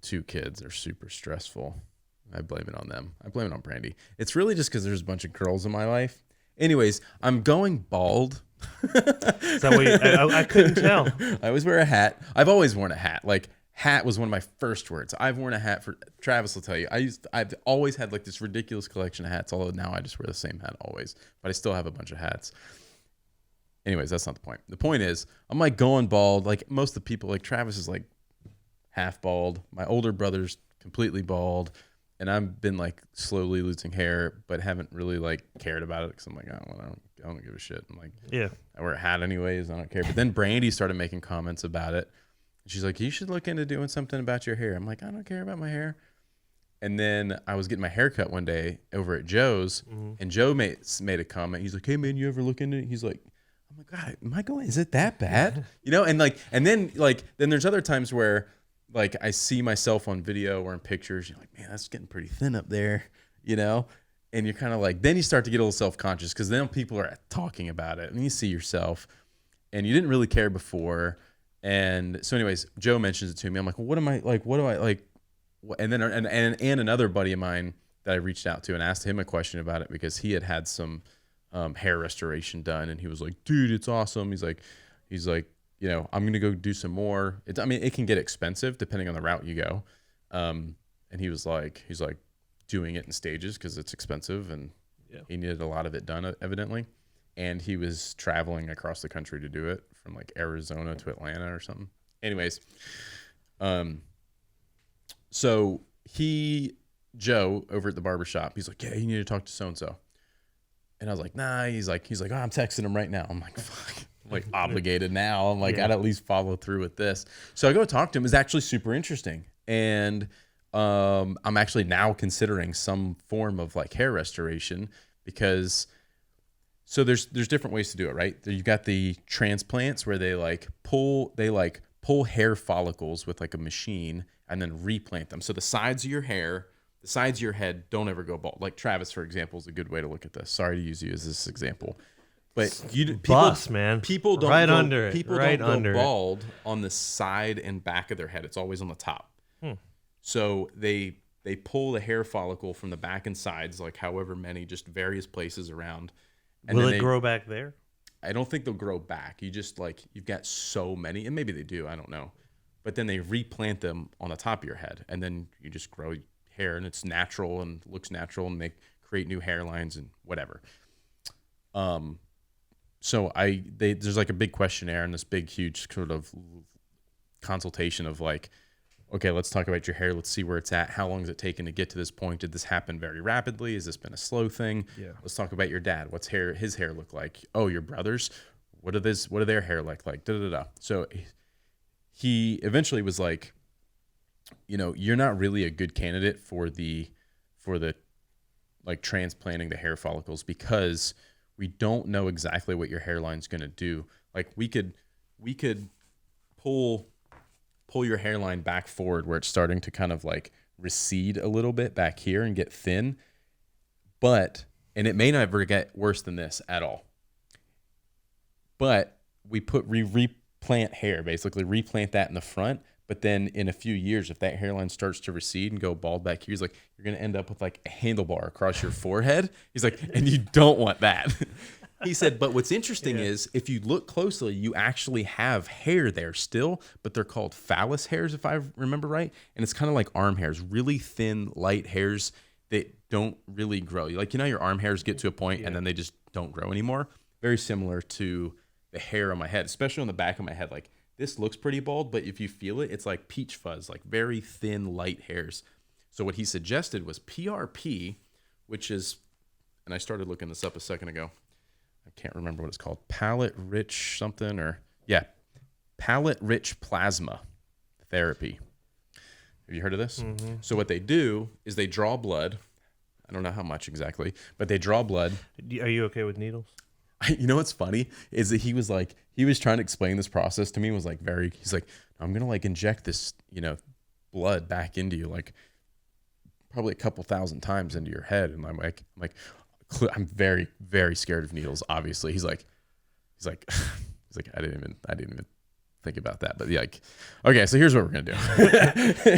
2 kids are super stressful. I blame it on them. I blame it on Brandy. It's really just because there's a bunch of girls in my life. Anyways, I'm going bald. Is that what I couldn't tell. I always wear a hat. I've always worn a hat. Like, hat was one of my first words. I've worn a hat for, Travis will tell you, I've always had like this ridiculous collection of hats, although now I just wear the same hat always, but I still have a bunch of hats. Anyways, that's not the point. The point is, I'm like going bald. Like most of the people, like Travis is like half bald. My older brother's completely bald. And I've been like slowly losing hair, but haven't really like cared about it because I'm like, I don't give a shit. I'm like, yeah, I wear a hat anyways. I don't care. But then Brandy started making comments about it. She's like, you should look into doing something about your hair. I'm like, I don't care about my hair. And then I was getting my hair cut one day over at Joe's, and Joe made a comment. He's like, hey man, you ever look into it? He's like, oh my God, am I going, is it that bad? And then there's other times where like I see myself on video or in pictures, you're like, man, that's getting pretty thin up there, and you're kind of like, then you start to get a little self-conscious because then people are talking about it and you see yourself and you didn't really care before. And so anyways, Joe mentions it to me. I'm like, well, what do I like? And then, and another buddy of mine that I reached out to and asked him a question about it because he had some hair restoration done. And he was like, dude, it's awesome. He's like, I'm going to go do some more. It can get expensive depending on the route you go. And he's like doing it in stages because it's expensive and he needed a lot of it done evidently. And he was traveling across the country to do it from like Arizona to Atlanta or something. Anyways, so Joe over at the barbershop, he's like, yeah, you need to talk to so-and-so. And I was like, nah, he's like, oh, I'm texting him right now. I'm like, fuck, I'm like obligated now. I'm like, I'd at least follow through with this. So I go talk to him. It's actually super interesting. And I'm actually now considering some form of like hair restoration because so there's different ways to do it, right? You've got the transplants where they pull hair follicles with like a machine and then replant them. So the sides of your hair, the sides of your head don't ever go bald. Like Travis, for example, is a good way to look at this. Sorry to use you as this example. But people, Bus, man. People don't right go, under it. People right don't go under bald on the side and back of their head. It's always on the top. So they pull the hair follicle from the back and sides, like however many, just various places around. And Will it grow back there? I don't think they'll grow back. You just you've got so many, and maybe they do. I don't know. But then they replant them on the top of your head, and then you just grow hair, and it's natural and looks natural, and they create new hairlines and whatever. So there's like a big questionnaire and this big, huge sort of consultation of like, okay, let's talk about your hair. Let's see where it's at. How long has it taken to get to this point? Did this happen very rapidly? Has this been a slow thing? Yeah. Let's talk about your dad. What's his hair look like? Oh, your brothers. What are their hair like? Da da da. So he eventually was like, you're not really a good candidate for the like transplanting the hair follicles because we don't know exactly what your hairline's going to do. Like we could pull your hairline back forward where it's starting to kind of like recede a little bit back here and get thin. And it may never get worse than this at all. But we replant hair, basically replant that in the front. But then in a few years, if that hairline starts to recede and go bald back here, he's like, you're going to end up with like a handlebar across your forehead. He's like, and you don't want that. He said, but what's interesting is if you look closely, you actually have hair there still, but they're called phallus hairs, if I remember right. And it's kind of like arm hairs, really thin, light hairs that don't really grow. Like, your arm hairs get to a point and then they just don't grow anymore. Very similar to the hair on my head, especially on the back of my head. Like, this looks pretty bald, but if you feel it, it's like peach fuzz, like very thin, light hairs. So what he suggested was PRP, which is, and I started looking this up a second ago. I can't remember what it's called. Palette-rich something palette-rich plasma therapy. Have you heard of this? Mm-hmm. So what they do is they draw blood. I don't know how much exactly, but they draw blood. Are you okay with needles? You know what's funny is that he was trying to explain this process to me. He's like, I'm going to inject this, blood back into you, like probably a couple thousand times into your head. And I'm like, I'm very, very scared of needles. Obviously, he's like, I didn't even think about that. But okay, so here's what we're gonna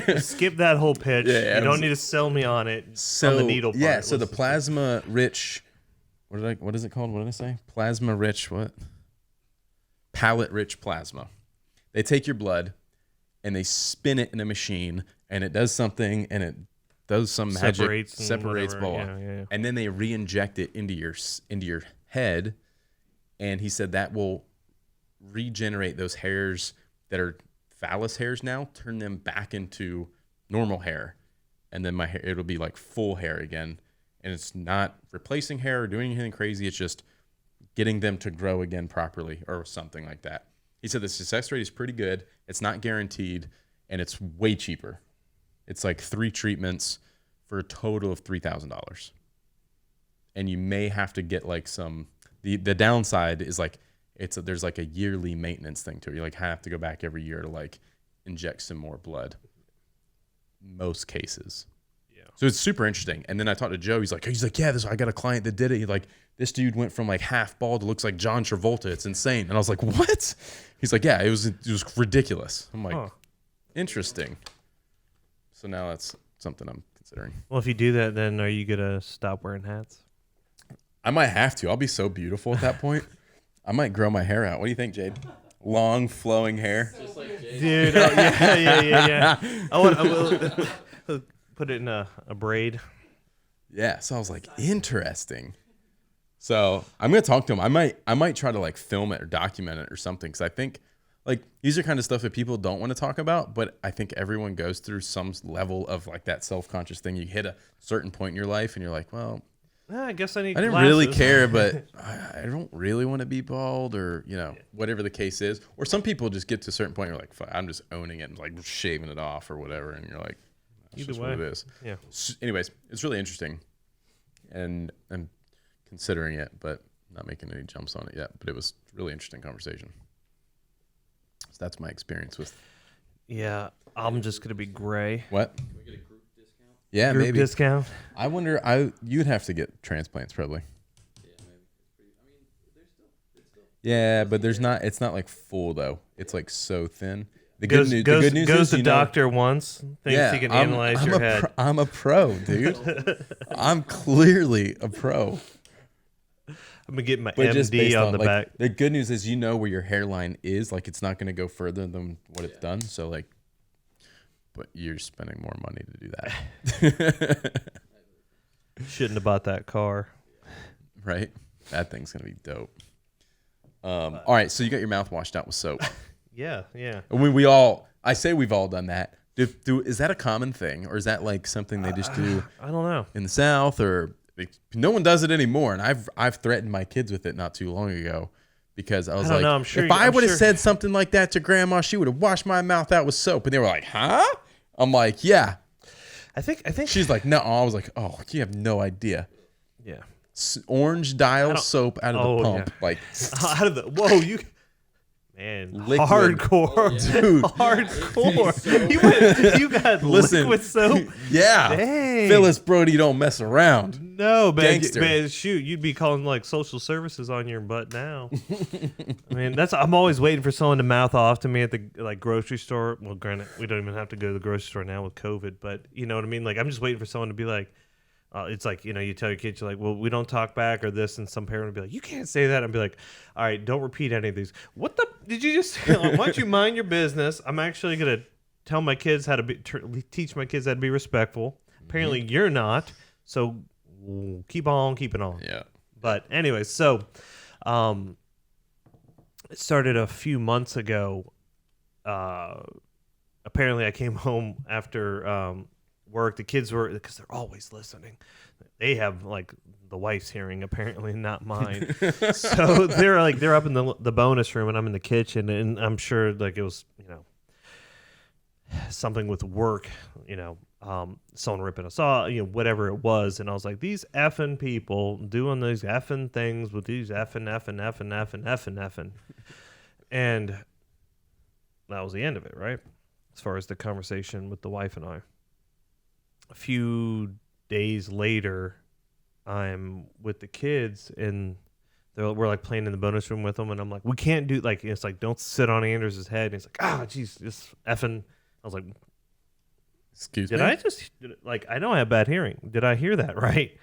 do. Skip that whole pitch. You don't need to sell me on it. So on the needle part. Yeah, so the plasma rich. What is it called? What did I say? Plasma rich. What? Palette rich plasma. They take your blood and they spin it in a machine, and it does something, and it does some magic, separates blah, yeah. And then they re-inject it into your head, and he said that will regenerate those hairs that are phallus hairs now, turn them back into normal hair, and then my hair, it'll be like full hair again, and it's not replacing hair or doing anything crazy. It's just getting them to grow again properly or something like that. He said the success rate is pretty good. It's not guaranteed, and it's way cheaper. It's like 3 treatments for a total of $3,000. And you may have to get the downside is there's like a yearly maintenance thing to it. You have to go back every year to inject some more blood. Most cases. Yeah. So it's super interesting. And then I talked to Joe. He's like, yeah, I got a client that did it. This dude went from half bald to looks like John Travolta. It's insane. And I was like, what? He's like, yeah, it was ridiculous. I'm like, interesting. So now that's something I'm considering. Well, if you do that, then are you going to stop wearing hats? I might have to. I'll be so beautiful at that point. I might grow my hair out. What do you think, Jade? Long, flowing hair? Just like Jade. Dude, yeah. I will put it in a braid. Yeah, so I was like, interesting. So I'm going to talk to him. I might try to film it or document it or something, because I think these are kind of stuff that people don't want to talk about, but I think everyone goes through some level of that self-conscious thing. You hit a certain point in your life and you're like, well, I guess I didn't really care, but I don't really want to be bald, or, whatever the case is. Or some people just get to a certain point and you're like, fuck, I'm just owning it and shaving it off or whatever. And you're like, that's just what it is. Yeah. So, anyways, it's really interesting, and I'm considering it, but not making any jumps on it yet. But it was a really interesting conversation. So that's my experience with. Yeah, I'm just gonna be gray. What? Can we get a group discount? Yeah, group maybe. discount. I wonder. You'd have to get transplants probably. Yeah, maybe. It's pretty. I mean, there's still Yeah, but it's not like full though. It's like so thin. The Goes good news goes is, to doctor once. Thinks he can analyze your head. I'm a pro, dude. I'm clearly a pro. I'm gonna get my MD on the back. The good news is where your hairline is. Like it's not gonna go further than what it's done. So like, but you're spending more money to do that. Shouldn't have bought that car. Right? That thing's gonna be dope. All right, so you got your mouth washed out with soap. Yeah. I say we've all done that. Is that a common thing, or is that like something they just do? I don't know. In the South, or no one does it anymore. And I've threatened my kids with it not too long ago, because I was like, I'm sure if I would have said something like that to Grandma, she would have washed my mouth out with soap. And they were like, huh? I'm like, yeah. I think she's like, no. I was like, oh, you have no idea. Yeah. Orange dial soap out of the pump, like out of the man, liquid. Hardcore, dude, hardcore. You got liquid soap, yeah. Dang. Phyllis Brody don't mess around. No, man, shoot, you'd be calling like social services on your butt now. I mean, I'm always waiting for someone to mouth off to me at the grocery store. Well, granted, we don't even have to go to the grocery store now with COVID, but you know what I mean. Like, I'm just waiting for someone to be like. It's like, you tell your kids, you're like, well, we don't talk back or this, and some parent would be like, you can't say that. And be like, all right, don't repeat any of these. What the did you just say? Why don't you mind your business? I'm actually going to tell my kids how to teach my kids how to be respectful. Apparently you're not, so keep on keeping on. Yeah. But anyway, so it started a few months ago. Apparently I came home after work. The kids were, because they're always listening, they have like the wife's hearing, apparently not mine. So they're up in the bonus room and I'm in the kitchen, and I'm sure like it was something with work, someone ripping us off, whatever it was. And I was like, these effing people doing these effing things with these effing. And that was the end of it, right? As far as the conversation with the wife and I. A few days later, I'm with the kids, and we're like playing in the bonus room with them, and I'm like, we can't do like, it's like, don't sit on Anders' head. And he's like, geez, just effing. I was like, excuse me? Did I just, I know I have bad hearing. Did I hear that right?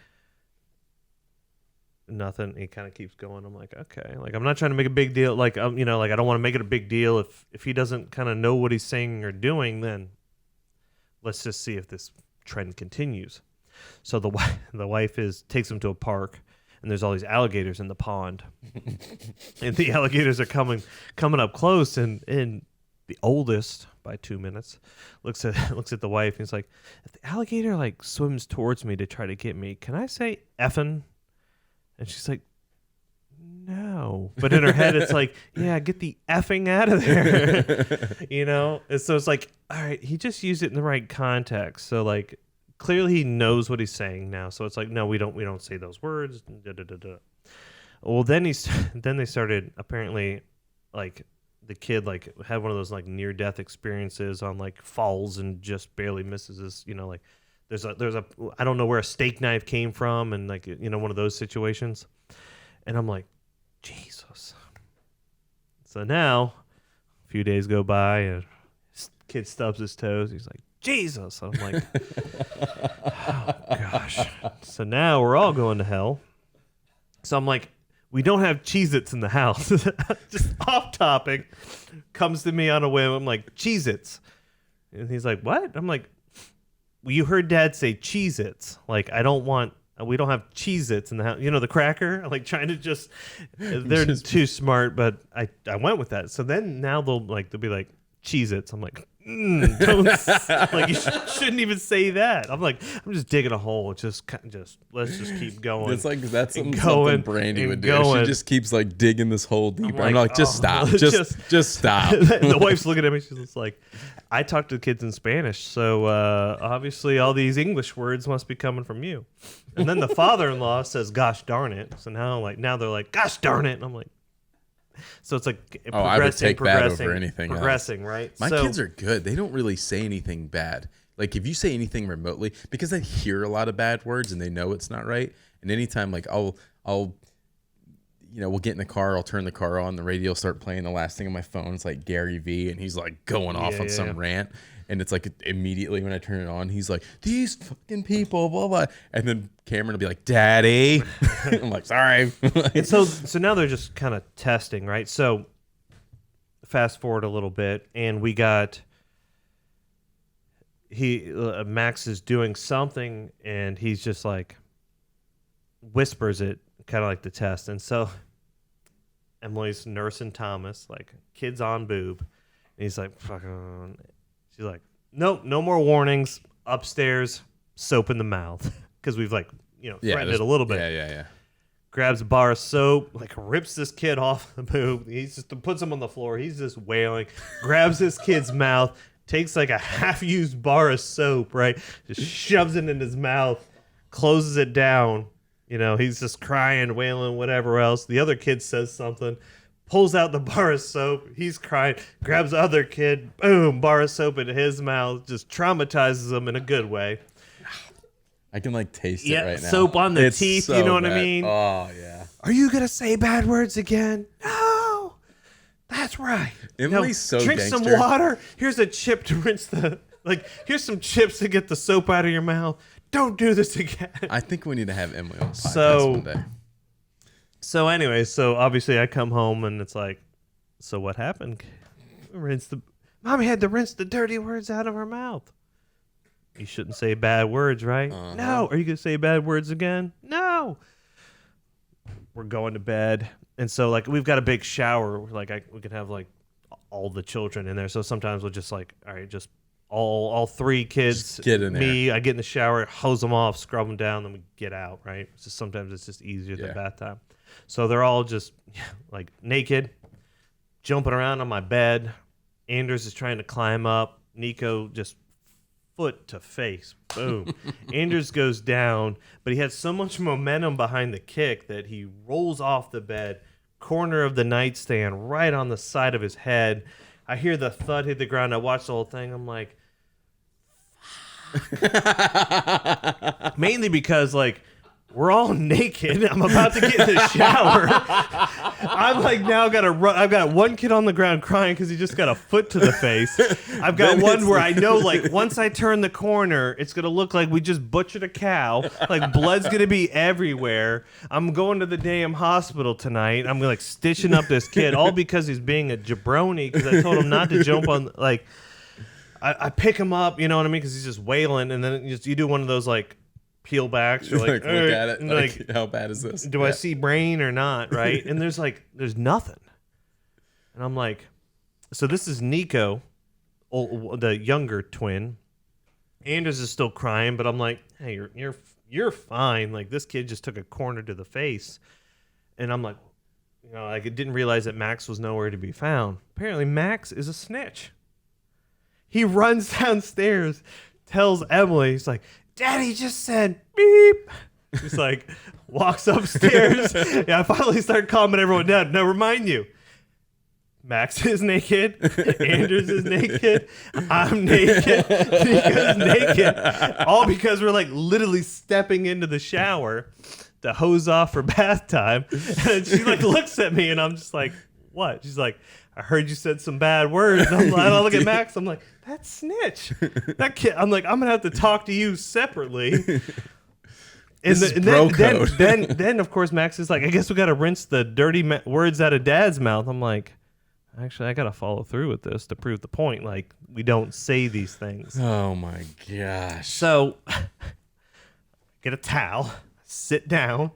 Nothing. He kind of keeps going. I'm like, okay. Like, I'm not trying to make a big deal. Like, I don't want to make it a big deal. If he doesn't kind of know what he's saying or doing, then let's just see if this trend continues. So the wife takes him to a park, and there's all these alligators in the pond, and the alligators are coming up close, and the oldest by 2 minutes looks at the wife, and he's like, if the alligator like swims towards me to try to get me, can I say effing? And she's like, no. But in her head, it's like, yeah, get the effing out of there. And so it's like, all right, he just used it in the right context. So like, clearly he knows what he's saying now. So it's like, no, we don't say those words. Well, then they started, apparently, like the kid like had one of those like near death experiences on like falls and just barely misses his, like there's a I don't know where a steak knife came from, and like one of those situations. And I'm like, Jesus. So now, a few days go by, and kid stubs his toes. He's like, Jesus. I'm like, oh, gosh. So now we're all going to hell. So I'm like, we don't have Cheez-Its in the house. Just off topic. Comes to me on a whim. I'm like, Cheez-Its. And he's like, what? I'm like, well, you heard Dad say Cheez-Its. Like, we don't have Cheez-Its in the house. The cracker? Like, trying to they're too smart, but I went with that. So then now they'll be like, Cheez-Its. I'm like, don't, like, you shouldn't even say that. I'm like, I'm just digging a hole. Let's just keep going. It's like, that's something Brandy would do. She just keeps like digging this hole deeper. I'm like, just stop. Just stop. The wife's looking at me. She's just like, I talk to the kids in Spanish, so obviously all these English words must be coming from you. And then the father-in-law says, gosh darn it. So now they're like, gosh darn it. And I'm like, so it's like I would take that over anything progressing, else. Right? My kids are good. They don't really say anything bad. Like if you say anything remotely, because they hear a lot of bad words and they know it's not right. And anytime like I'll we'll get in the car, I'll turn the car on, the radio will start playing. The last thing on my phone is like Gary V, and he's like going off on some rant. And it's like immediately when I turn it on, he's like, these fucking people, blah, blah. And then Cameron will be like, Daddy. I'm like, sorry. And so now they're just kind of testing, right? So fast forward a little bit, and we got Max is doing something, and he's just like whispers it, kind of like the test. And so Emily's nursing Thomas, like kids on boob. And he's like, fucking. She's like, nope, no more warnings. Upstairs, soap in the mouth. Because we've threatened it a little bit. Yeah. Grabs a bar of soap, like rips this kid off the boob. He just puts him on the floor. He's just wailing. Grabs this kid's mouth, takes like a half-used bar of soap, right? Just shoves it in his mouth, closes it down. He's just crying, wailing, whatever else. The other kid says something. Pulls out the bar of soap. He's crying. Grabs the other kid. Boom. Bar of soap into his mouth. Just traumatizes him in a good way. I can taste it right now. Soap on the teeth. So you know what bad. I mean? Oh, yeah. Are you going to say bad words again? No. That's right. Emily's so drink gangster. some water. Here's a chip to rinse here's some chips to get the soap out of your mouth. Don't do this again. I think we need to have Emily on the podcast one day. So anyway, obviously I come home and it's like, so what happened? Mommy had to rinse the dirty words out of her mouth. You shouldn't say bad words, right? Uh-huh. No. Are you going to say bad words again? No. We're going to bed. And so we've got a big shower. We can have all the children in there. So sometimes we'll just all right, just all three kids, just get in there. Me, I get in the shower, hose them off, scrub them down, then we get out, right? So sometimes it's just easier than bath time. So they're all just naked, jumping around on my bed. Anders is trying to climb up. Nico just foot to face. Boom. Anders goes down, but he had so much momentum behind the kick that he rolls off the bed, corner of the nightstand, right on the side of his head. I hear the thud hit the ground. I watch the whole thing. I'm like, mainly because we're all naked. I'm about to get in the shower. I'm now got to run. I've got one kid on the ground crying because he just got a foot to the face. I've got one where I know once I turn the corner, it's going to look like we just butchered a cow. Blood's going to be everywhere. I'm going to the damn hospital tonight. I'm stitching up this kid all because he's being a jabroni because I told him not to jump on I pick him up, you know what I mean? Because he's just wailing, and then you do one of those peel backs. You're look at it. How bad is this? Do I see brain or not? Right? And there's nothing. And I'm like, so this is Nico, the younger twin. Anders is still crying, but I'm like, hey, you're fine. This kid just took a corner to the face, and I'm like, I didn't realize that Max was nowhere to be found. Apparently, Max is a snitch. He runs downstairs, tells Emily, he's like, Daddy just said beep. He's walks upstairs. Yeah, I finally start calming everyone down. Now, remind you, Max is naked. Anders is naked. I'm naked. Nico's naked. All because we're literally stepping into the shower to hose off for bath time. And she looks at me and I'm just like, what? She's like, I heard you said some bad words. I look at Max. I'm like, that snitch. That kid. I'm like, I'm going to have to talk to you separately. And then, of course, Max is like, I guess we got to rinse the dirty words out of Dad's mouth. I'm like, actually, I got to follow through with this to prove the point. We don't say these things. Oh, my gosh. So, get a towel, sit down.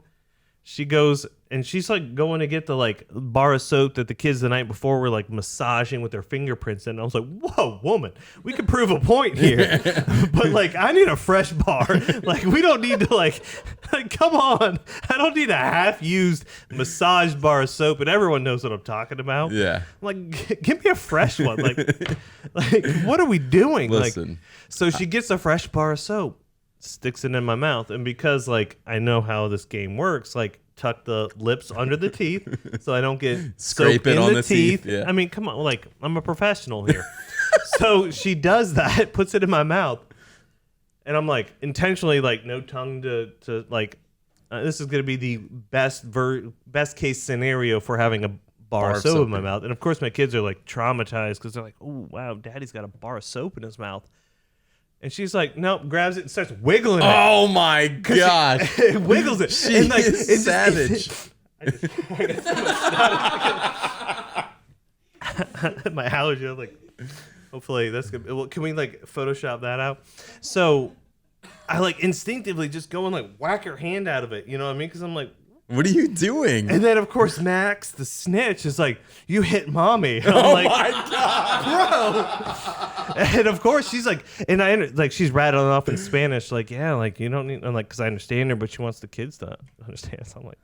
She goes, and she's going to get the bar of soap that the kids the night before were massaging with their fingerprints in. And I was like, whoa, woman, we can prove a point here. But I need a fresh bar. We don't need to come on. I don't need a half-used massaged bar of soap. And everyone knows what I'm talking about. Yeah. I'm give me a fresh one. What are we doing? Listen. So she gets a fresh bar of soap, sticks it in my mouth, and because I know how this game works, tuck the lips under the teeth so I don't get scrape soap it in on the teeth. Yeah. I mean, come on, I'm a professional here. So she does that, puts it in my mouth, and I'm intentionally no tongue to this is going to be the best case scenario for having a bar of soap in my mouth. And of course, my kids are like traumatized because they're like, "Oh wow, Daddy's got a bar of soap in his mouth." And she's like, nope, grabs it and starts wiggling it. Oh my gosh. It wiggles it. She and like, is savage. My allergy, I'm like, hopefully that's good. Well, can we like Photoshop that out? So I like instinctively just go and like whack her hand out of it. You know what I mean? Because I'm like, what are you doing? And then of course Max, the snitch, is like, you hit mommy. And I'm like, my God, bro. And of course she's like, and I like she's rattling off in Spanish, like, yeah, like you don't need. I'm like, because I understand her, but she wants the kids to understand. So I'm like,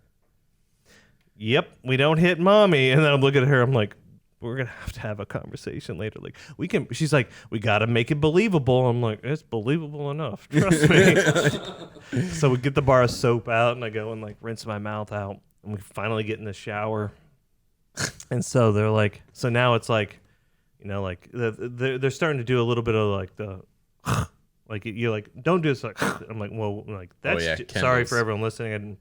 yep, we don't hit mommy. And then I'm looking at her, I'm like, we're gonna have to have a conversation later. Like we can. She's like, we gotta make it believable. I'm like, it's believable enough. Trust me. So we get the bar of soap out, and I go and like rinse my mouth out, and we finally get in the shower. And so they're like, so now it's like, you know, like they're starting to do a little bit of like the, like you're like, don't do this. Like I'm like, well, like that's sorry for everyone listening. I didn't.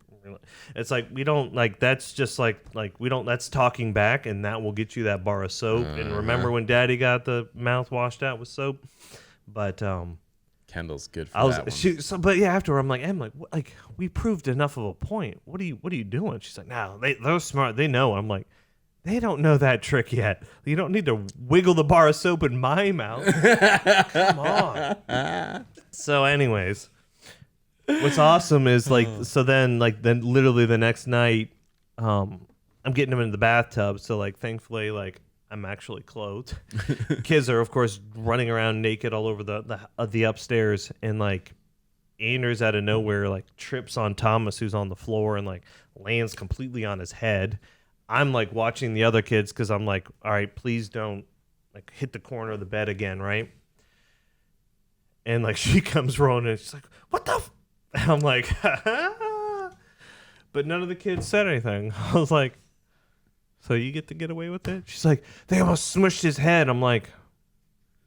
It's like we don't like that's just like we don't that's talking back, and that will get you that bar of soap. And remember when Daddy got the mouth washed out with soap? But Kendall's good for that one. But yeah, after I'm like, what, like we proved enough of a point. What are you doing? She's like, no, they're smart. They know. I'm like, they don't know that trick yet. You don't need to wiggle the bar of soap in my mouth. Come on. So, anyways. What's awesome is like so then literally the next night I'm getting them in the bathtub, so like thankfully like I'm actually clothed. Kids are of course running around naked all over the upstairs, and like Anders out of nowhere like trips on Thomas, who's on the floor, and like lands completely on his head. I'm like watching the other kids because I'm like, all right, please don't like hit the corner of the bed again, right? And like she comes rolling and she's like, what the I'm like, but none of the kids said anything. I was like, so you get to get away with it? She's like, they almost smushed his head. I'm like,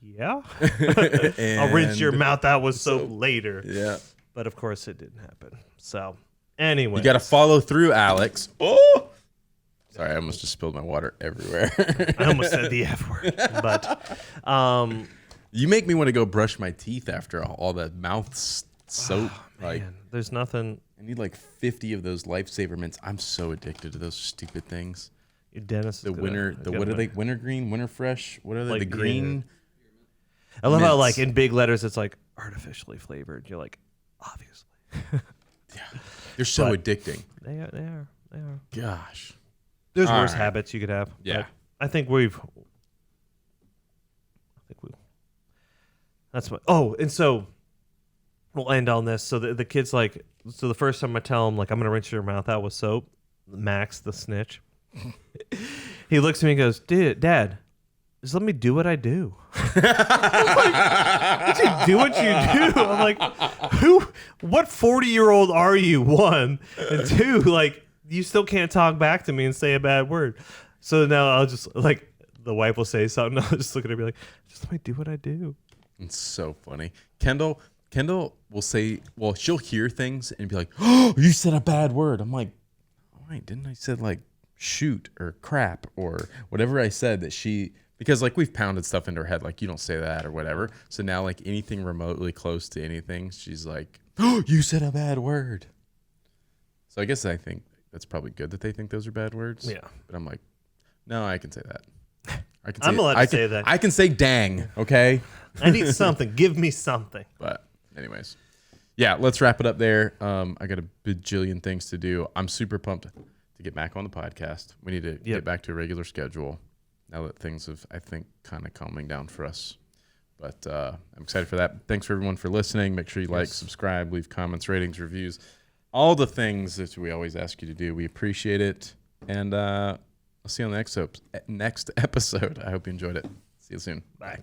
yeah. I'll rinse your mouth out with soap later. Yeah. But of course it didn't happen. So anyway. You got to follow through, Alex. Oh! Sorry, I almost just spilled my water everywhere. I almost said the F word. But you make me want to go brush my teeth after all that mouth soap. Man, there's nothing. I need like 50 of those Lifesaver mints. I'm so addicted to those stupid things. Your dentist. What are they? Wintergreen, Winter Fresh. What are they? Like the green. I love how like in big letters it's like artificially flavored. You're like, obviously. Yeah, they're so addicting. They are. Gosh, there's worse habits you could have. Yeah, I think we've. That's what. Oh, and so. We'll end on this. So the kid's like, so the first time I tell him, like, I'm going to rinse your mouth out with soap, Max, the snitch, he looks at me and goes, Dad, just let me do what I do. I'm like, you do what you do. I'm like, what 40-year-old are you, one? And two, like, you still can't talk back to me and say a bad word. So now I'll just, like, the wife will say something. I'll just look at her and be like, just let me do what I do. It's so funny. Kendall will say, well, she'll hear things and be like, oh, you said a bad word. I'm like, all right, didn't I said like shoot or crap or whatever I said that because like we've pounded stuff into her head, like you don't say that or whatever. So now like anything remotely close to anything, she's like, oh, you said a bad word. So I guess I think that's probably good that they think those are bad words. Yeah. But I'm like, no, I can say that. I'm allowed to say that. I can say dang, okay? I need something. Give me something. But anyways, yeah, let's wrap it up there. I got a bajillion things to do. I'm super pumped to get back on the podcast. We need to get back to a regular schedule now that things have, I think, kind of calming down for us. But I'm excited for that. Thanks for everyone for listening. Make sure you like, subscribe, leave comments, ratings, reviews, all the things that we always ask you to do. We appreciate it. And I'll see you on the next episode. I hope you enjoyed it. See you soon. Bye.